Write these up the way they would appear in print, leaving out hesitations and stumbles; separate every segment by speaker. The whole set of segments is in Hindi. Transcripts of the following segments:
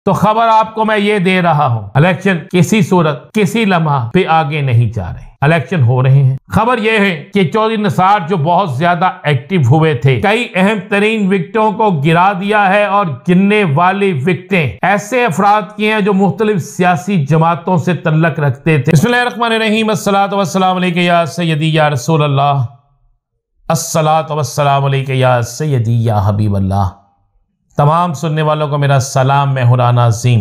Speaker 1: तो खबर आपको मैं ये दे रहा हूं, इलेक्शन किसी सूरत किसी लम्हा पे आगे नहीं जा रहे, इलेक्शन हो रहे हैं। खबर यह है कि चौधरी निसार जो बहुत ज्यादा एक्टिव हुए थे, कई अहम तरीन विकेटों को गिरा दिया है और गिनने वाली विकेटें ऐसे अफराद की हैं जो मुख्तलिफ सियासी जमातों से तल्लक रखते थे। बिस्मिल्लाहिर्रहमानिर्रहीम, अस्सलातु वस्सलामु अलैका या सय्यदी या रसूल अल्लाह, अस्सलातु वस्सलामु अलैका या सय्यदी या हबीब अल्लाह। तमाम सुनने वालों को मेरा सलाम। मैं हूं राना अजीम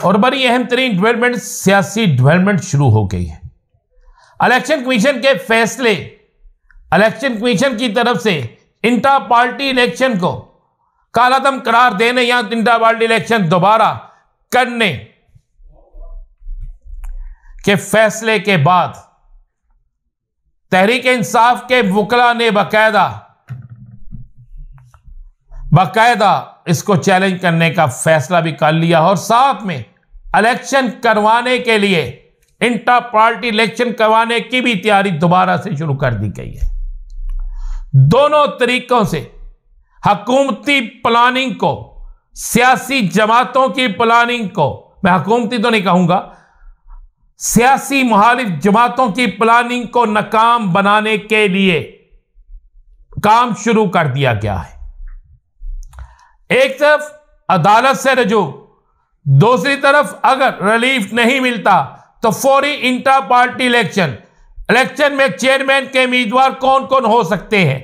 Speaker 1: और बड़ी अहम तरीन डेवलपमेंट, सियासी डेवलपमेंट शुरू हो गई है। इलेक्शन कमीशन के फैसले, इलेक्शन कमीशन की तरफ से इंटर पार्टी इलेक्शन को कालादम करार देने या इंटर पार्टी इलेक्शन दोबारा करने के फैसले के बाद तहरीक इंसाफ के वकला ने बाकायदा इसको चैलेंज करने का फैसला भी कर लिया और साथ में इलेक्शन करवाने के लिए, इंटर पार्टी इलेक्शन करवाने की भी तैयारी दोबारा से शुरू कर दी गई है। दोनों तरीकों से हुकूमती प्लानिंग को, सियासी जमातों की प्लानिंग को, मैं हुकूमती तो नहीं कहूंगा, सियासी मुखालिफ जमातों की प्लानिंग को नाकाम बनाने के लिए काम शुरू कर दिया गया है। एक तरफ अदालत से रजू, दूसरी तरफ अगर रिलीफ नहीं मिलता तो फौरी इंटर पार्टी इलेक्शन में चेयरमैन के उम्मीदवार कौन कौन हो सकते हैं,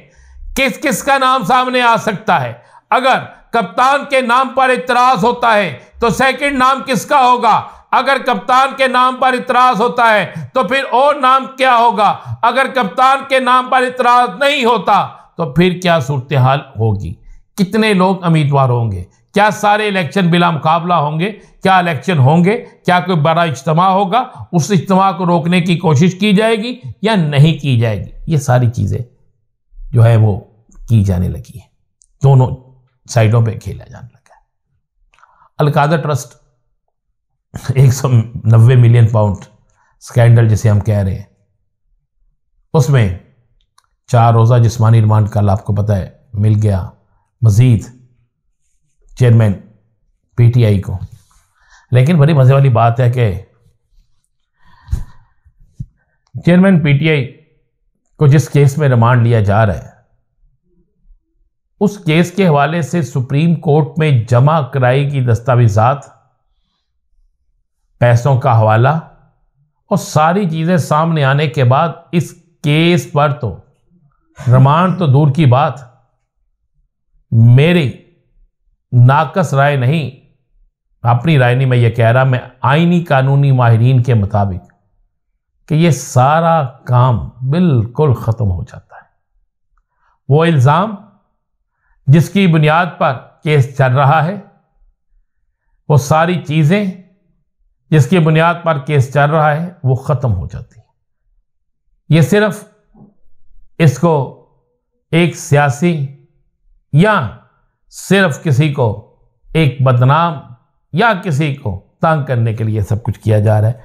Speaker 1: किस किस का नाम सामने आ सकता है। अगर कप्तान के नाम पर इतराज होता है तो सेकंड नाम किसका होगा, अगर कप्तान के नाम पर इतराज होता है तो फिर और नाम क्या होगा, अगर कप्तान के नाम पर इतराज नहीं होता तो फिर क्या सूरत हाल होगी, कितने लोग उम्मीदवार होंगे, क्या सारे इलेक्शन बिला मुकाबला होंगे, क्या इलेक्शन होंगे, क्या कोई बड़ा इज्तिमा होगा, उस इज्तिमा को रोकने की कोशिश की जाएगी या नहीं की जाएगी। ये सारी चीज़ें जो है वो की जाने लगी है, दोनों साइडों पे खेला जाने लगा है। अलकादा ट्रस्ट 190 मिलियन पाउंड स्कैंडल जिसे हम कह रहे हैं, उसमें 4 रोज़ा जिस्मानी रिमांड कल आपको पता है मिल गया मजीद चेयरमैन पीटीआई को। लेकिन बड़ी मजे वाली बात है कि चेयरमैन पीटीआई को जिस केस में रिमांड लिया जा रहा है, उस केस के हवाले से सुप्रीम कोर्ट में जमा कराई की दस्तावेजात, पैसों का हवाला और सारी चीजें सामने आने के बाद इस केस पर तो रिमांड तो दूर की बात, मेरी नाकस राय नहीं, अपनी राय नहीं, मैं ये कह रहा, मैं आईनी कानूनी माहिरीन के मुताबिक कि ये सारा काम बिल्कुल ख़त्म हो जाता है। वो इल्ज़ाम जिसकी बुनियाद पर केस चल रहा है, वो सारी चीज़ें जिसकी बुनियाद पर केस चल रहा है वो ख़त्म हो जाती है। ये सिर्फ इसको एक सियासी या सिर्फ किसी को एक बदनाम या किसी को तंग करने के लिए सब कुछ किया जा रहा है,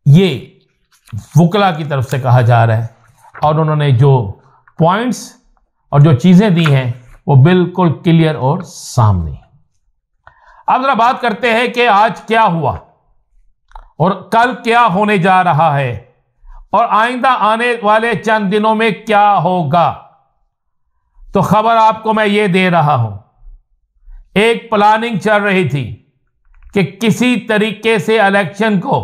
Speaker 1: ये वकला की तरफ से कहा जा रहा है। और उन्होंने जो पॉइंट्स और जो चीज़ें दी हैं वो बिल्कुल क्लियर और सामने। अब जरा बात करते हैं कि आज क्या हुआ और कल क्या होने जा रहा है और आइंदा आने वाले चंद दिनों में क्या होगा। तो खबर आपको मैं ये दे रहा हूं, एक प्लानिंग चल रही थी कि किसी तरीके से इलेक्शन को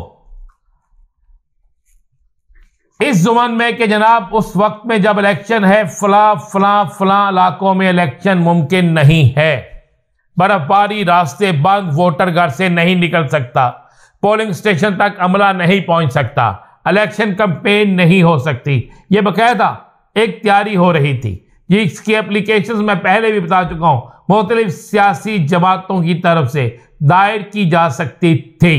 Speaker 1: इस जुबान में कि जनाब उस वक्त में जब इलेक्शन है फला इलाकों में इलेक्शन मुमकिन नहीं है, बर्फबारी, रास्ते बंद, वोटर घर से नहीं निकल सकता, पोलिंग स्टेशन तक अमला नहीं पहुंच सकता, इलेक्शन कैंपेन नहीं हो सकती। ये बाकायदा एक तैयारी हो रही थी जिसकी एप्लीकेशंस मैं पहले भी बता चुका हूं, मुख्तलिफ सियासी जमातों की तरफ से दायर की जा सकती थी।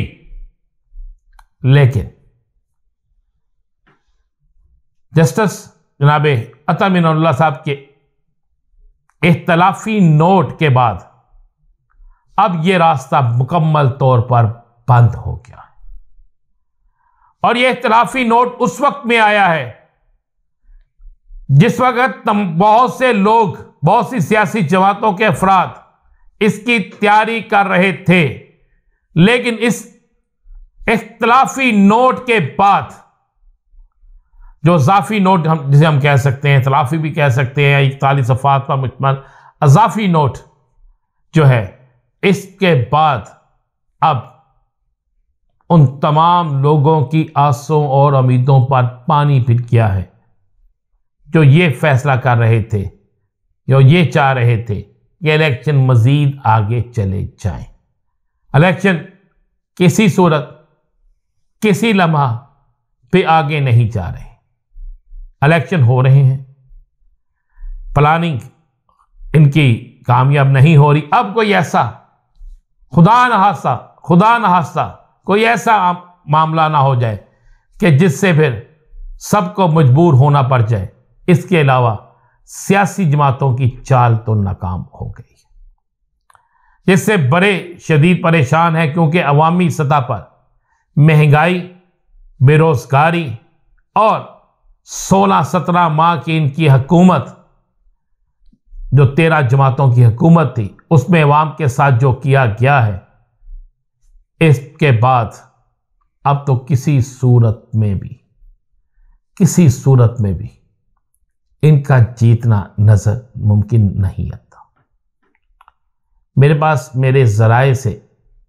Speaker 1: लेकिन जस्टिस जनाब अता मिनल्लाह साहब के इख्तलाफी नोट के बाद अब यह रास्ता मुकम्मल तौर पर बंद हो गया है। और यह इख्तलाफी नोट उस वक्त में आया है जिस वक्त बहुत से लोग, बहुत सी सियासी जमातों के अफराद इसकी तैयारी कर रहे थे, लेकिन इस इख्तलाफी नोट के बाद, जो इजाफी नोट जिसे हम कह सकते हैं, इख्तलाफी भी कह सकते हैं, 41 सफ़हात पर मुश्तमिल इजाफी नोट जो है, इसके बाद अब उन तमाम लोगों की आसों और उम्मीदों पर पानी फिर गया है, जो ये फैसला कर रहे थे, जो ये चाह रहे थे कि इलेक्शन मजीद आगे चले जाएं। इलेक्शन किसी सूरत, किसी लम्हा पे आगे नहीं जा रहे। इलेक्शन हो रहे हैं, प्लानिंग इनकी कामयाब नहीं हो रही। अब कोई ऐसा खुदा न हादसा कोई ऐसा मामला ना हो जाए कि जिससे फिर सबको मजबूर होना पड़ जाए। इसके अलावा सियासी जमातों की चाल तो नाकाम हो गई, जिससे बड़े शदीद परेशान है, क्योंकि अवामी सतह पर महंगाई, बेरोजगारी और 16-17 माह की इनकी हुकूमत, जो 13 जमातों की हुकूमत थी, उसमें अवाम के साथ जो किया गया है, इसके बाद अब तो किसी सूरत में भी इनका जीतना नजर मुमकिन नहीं आता। मेरे पास मेरे जराए से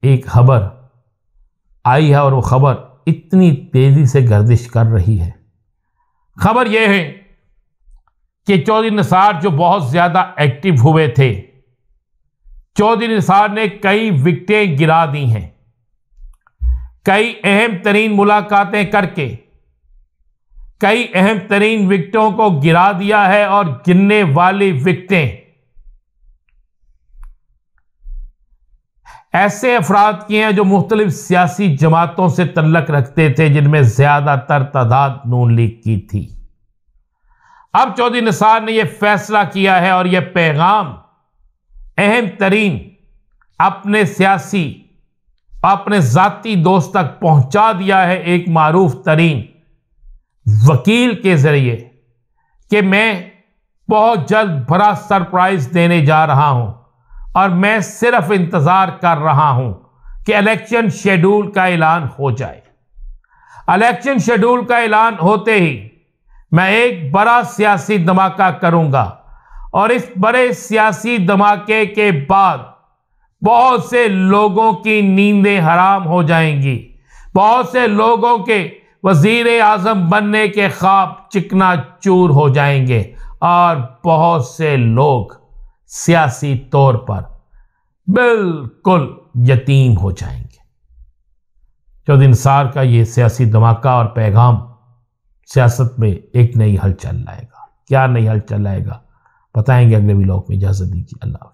Speaker 1: एक खबर आई है और वो खबर इतनी तेजी से गर्दिश कर रही है। खबर यह है कि चौधरी निसार जो बहुत ज्यादा एक्टिव हुए थे, चौधरी निसार ने कई विकेटें गिरा दी हैं, कई अहम तरीन मुलाकातें करके कई अहम तरीन विकेटों को गिरा दिया है, और गिरने वाली विकेटें ऐसे अफराद की हैं जो मुख्तलिफ सियासी जमातों से तल्लक रखते थे, जिनमें ज्यादातर तादाद नून लीग की थी। अब चौधरी निसार ने यह फैसला किया है और यह पैगाम अहम तरीन अपने सियासी, अपने जाती दोस्त तक पहुंचा दिया है, एक मारूफ तरीन वकील के जरिए, कि मैं बहुत जल्द बड़ा सरप्राइज देने जा रहा हूं और मैं सिर्फ इंतजार कर रहा हूं कि इलेक्शन शेड्यूल का ऐलान हो जाए। इलेक्शन शेड्यूल का ऐलान होते ही मैं एक बड़ा सियासी धमाका करूंगा, और इस बड़े सियासी धमाके के बाद बहुत से लोगों की नींदें हराम हो जाएंगी, बहुत से लोगों के वजीर आजम बनने के ख्वाब चिकना चूर हो जाएंगे, और बहुत से लोग सियासी तौर पर बिल्कुल यतीम हो जाएंगे। चौधरी निसार का ये सियासी धमाका और पैगाम सियासत में एक नई हलचल लाएगा। क्या नई हलचल लाएगा बताएंगे अगले व्लॉग में। इजाजत दीजिए, अल्लाह।